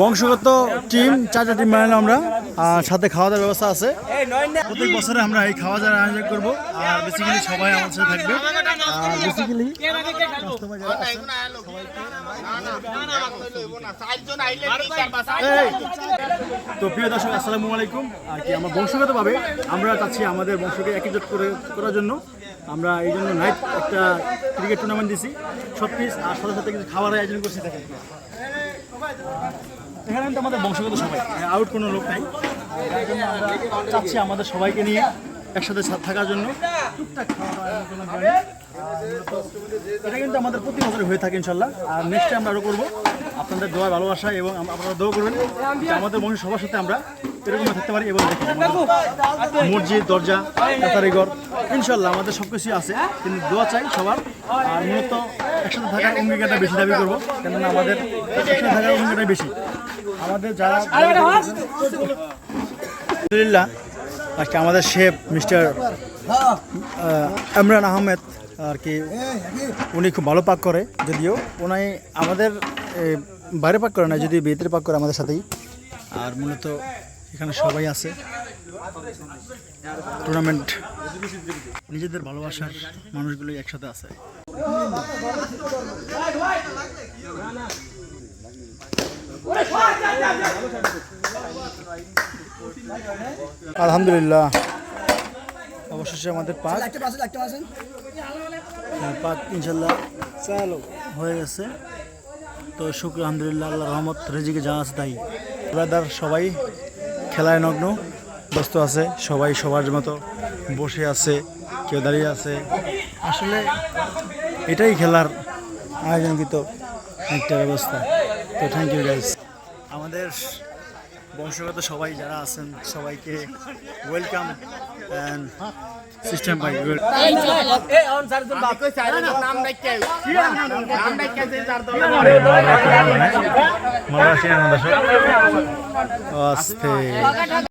বংশগত টিম, 4টা টিম বানালাম আমরা, আর সাথে খাওয়া দাওয়ার ব্যবস্থা আছে। প্রত্যেক বছরে আমরা এই খাওয়া দাওয়ার আয়োজন করবো, আর বেসিক্যালি সবাই আমার সাথে থাকবে। আর বেসিক্যালি তো প্রিয় দর্শক, আসসালামু আলাইকুম। আর কি আমরা বংশগতভাবে আমরা চাচ্ছি আমাদের বংশকে একীভূত করার জন্য আমরা এই জন্য নাইট একটা ক্রিকেট টুর্নামেন্ট দিছি সব পিস, আর সাথে সাথে কিছু খাবারের আয়োজন করছি। দেখেন এখানে কিন্তু আমাদের বংশগত সবাই, আউট কোনো লোক নাই। আমরা চাচ্ছি আমাদের সবাইকে নিয়ে একসাথে থাকার জন্য টুকটাক খাওয়া দাওয়া। এটা কিন্তু আমাদের প্রতি বছরে হয়ে থাকে ইনশাল্লাহ। আর নেক্সট টাইম আমরা আরও করবো আপনাদের দোয়া ভালোবাসা, এবং আপনারা দোয়া করবেন যে আমাদের বংশের সবার সাথে আমরা এরকম থাকতে পারি। এবং মসজিদ, দরজা, কাতারিঘর ইনশাল্লাহ আমাদের সব কিছুই আছে, কিন্তু দোয়া চাই সবার। আর মূলত একসাথে থাকার অঙ্গীকারটা বেশি দাবি করবো, কেননা আমাদের একসাথে থাকার অঙ্গীকারটাই বেশি। আমাদের যারা আলহামদুলিল্লাহ আজকে আমাদের শেফ মিস্টার ইমরান আহমেদ আর কি, উনি খুব ভালো পাক করে, যদিও উনি আমাদের বাইরে পাক করে না, যদিও ভিতরে পাক করে আমাদের সাথেই। আর মূলত এখানে সবাই আছে, টুর্নামেন্ট নিজেদের ভালোবাসার মানুষগুলোই একসাথে আছে। আলহামদুলিল্লাহ অবশেষে আমাদের পাক ইনশাল্লাহ চালু হয়ে গেছে। তো শুক্র আলহামদুলিল্লাহ, আল্লাহ রহমত, রেজিকে যা আছে তাই। ব্রাদার সবাই খেলায় নগ্ন, ব্যস্ত আছে, সবাই সবার মতো বসে আছে, কেউ দাঁড়িয়ে আছে। আসলে এটাই খেলার আয়োজনকৃত একটা ব্যবস্থা। তো থ্যাংক ইউ গাইস। আমাদের বংশগত সবাই যারা আছেন সবাইকে welcome and system by well.